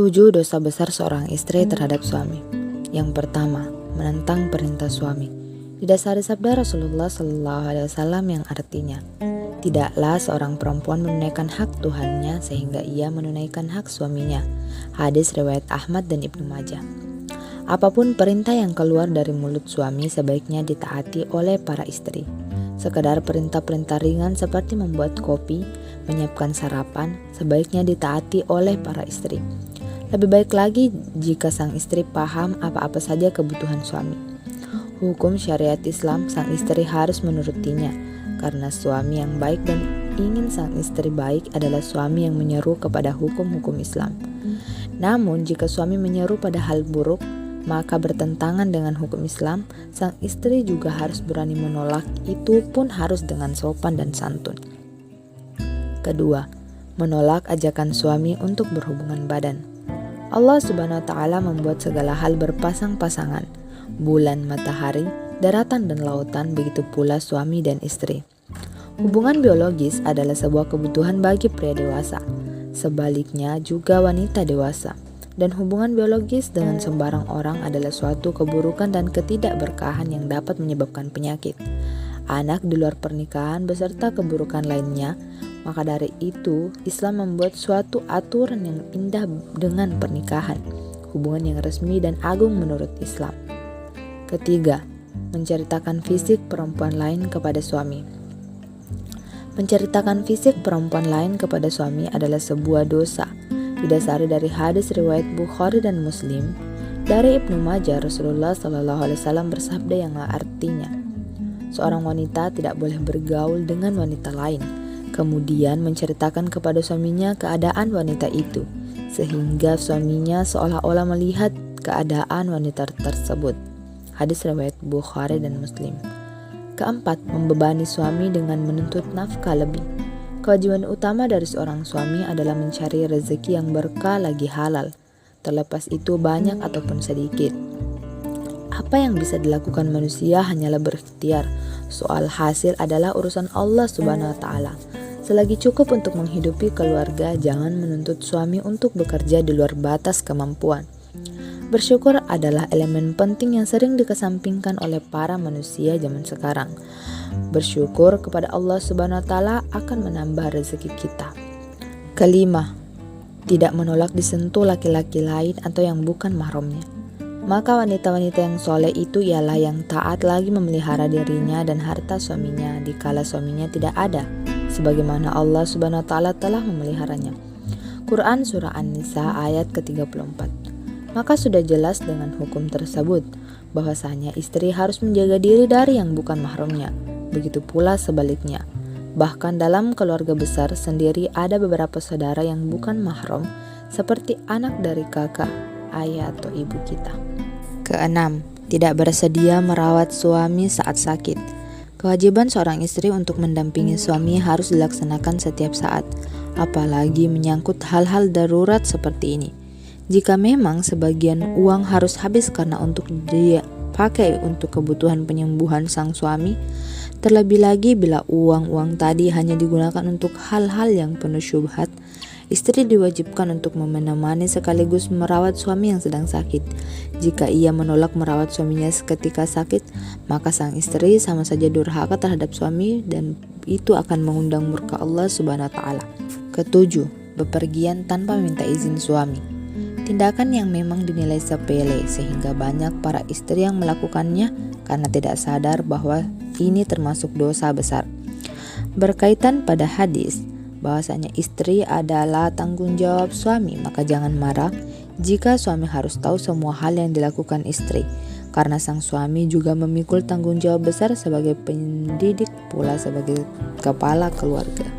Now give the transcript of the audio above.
7 dosa besar seorang istri terhadap suami. Yang pertama, menentang perintah suami. Didasari sabda Rasulullah SAW yang artinya, tidaklah seorang perempuan menunaikan hak Tuhannya sehingga ia menunaikan hak suaminya. Hadis riwayat Ahmad dan Ibnu Majah. Apapun perintah yang keluar dari mulut suami sebaiknya ditaati oleh para istri. Sekedar perintah-perintah ringan seperti membuat kopi, menyiapkan sarapan, sebaiknya ditaati oleh para istri. Lebih baik lagi jika sang istri paham apa-apa saja kebutuhan suami. Hukum syariat Islam, sang istri harus menurutinya, karena suami yang baik dan ingin sang istri baik adalah suami yang menyeru kepada hukum-hukum Islam. Namun jika suami menyeru pada hal buruk, maka bertentangan dengan hukum Islam, sang istri juga harus berani menolak, itu pun harus dengan sopan dan santun. Kedua, menolak ajakan suami untuk berhubungan badan. Allah Subhanahu wa Ta'ala membuat segala hal berpasang-pasangan, bulan, matahari, daratan dan lautan, begitu pula suami dan istri. Hubungan biologis adalah sebuah kebutuhan bagi pria dewasa, sebaliknya juga wanita dewasa. Dan hubungan biologis dengan sembarang orang adalah suatu keburukan dan ketidakberkahan yang dapat menyebabkan penyakit, anak di luar pernikahan beserta keburukan lainnya. Maka dari itu, Islam membuat suatu aturan yang indah dengan pernikahan, hubungan yang resmi dan agung menurut Islam. Ketiga, menceritakan fisik perempuan lain kepada suami. Menceritakan fisik perempuan lain kepada suami adalah sebuah dosa. Didasari dari hadis riwayat Bukhari dan Muslim, dari Ibnu Majah, Rasulullah SAW bersabda yang artinya, seorang wanita tidak boleh bergaul dengan wanita lain, kemudian menceritakan kepada suaminya keadaan wanita itu, sehingga suaminya seolah-olah melihat keadaan wanita tersebut. Hadis riwayat Bukhari dan Muslim. Keempat, membebani suami dengan menuntut nafkah lebih. Kewajiban utama dari seorang suami adalah mencari rezeki yang berkah lagi halal, terlepas itu banyak ataupun sedikit. Apa yang bisa dilakukan manusia hanyalah berikhtiar. Soal hasil adalah urusan Allah Subhanahu wa Ta'ala. Selagi cukup untuk menghidupi keluarga, jangan menuntut suami untuk bekerja di luar batas kemampuan. Bersyukur adalah elemen penting yang sering dikesampingkan oleh para manusia zaman sekarang. Bersyukur kepada Allah Subhanahu wa Ta'ala akan menambah rezeki kita. Kelima, tidak menolak disentuh laki-laki lain atau yang bukan mahramnya. Maka wanita-wanita yang soleh itu ialah yang taat lagi memelihara dirinya dan harta suaminya dikala suaminya tidak ada, sebagaimana Allah Subhanahu wa Ta'ala telah memeliharanya. Quran Surah An-Nisa ayat ke-34. Maka sudah jelas dengan hukum tersebut bahwasanya istri harus menjaga diri dari yang bukan mahramnya. Begitu pula sebaliknya. Bahkan dalam keluarga besar sendiri ada beberapa saudara yang bukan mahram, seperti anak dari kakak, ayah atau ibu kita. Keenam, tidak bersedia merawat suami saat sakit. Kewajiban seorang istri untuk mendampingi suami harus dilaksanakan setiap saat, apalagi menyangkut hal-hal darurat seperti ini. Jika memang sebagian uang harus habis karena untuk dia pakai untuk kebutuhan penyembuhan sang suami, terlebih lagi bila uang-uang tadi hanya digunakan untuk hal-hal yang penuh syubhat, istri diwajibkan untuk menemani sekaligus merawat suami yang sedang sakit. Jika ia menolak merawat suaminya ketika sakit, maka sang istri sama saja durhaka terhadap suami dan itu akan mengundang murka Allah Subhanahu wa Ta'ala. Ketujuh, bepergian tanpa minta izin suami. Tindakan yang memang dinilai sepele sehingga banyak para istri yang melakukannya karena tidak sadar bahwa ini termasuk dosa besar. Berkaitan pada hadis bahwasanya istri adalah tanggung jawab suami, maka jangan marah jika suami harus tahu semua hal yang dilakukan istri, karena sang suami juga memikul tanggung jawab besar sebagai pendidik pula sebagai kepala keluarga.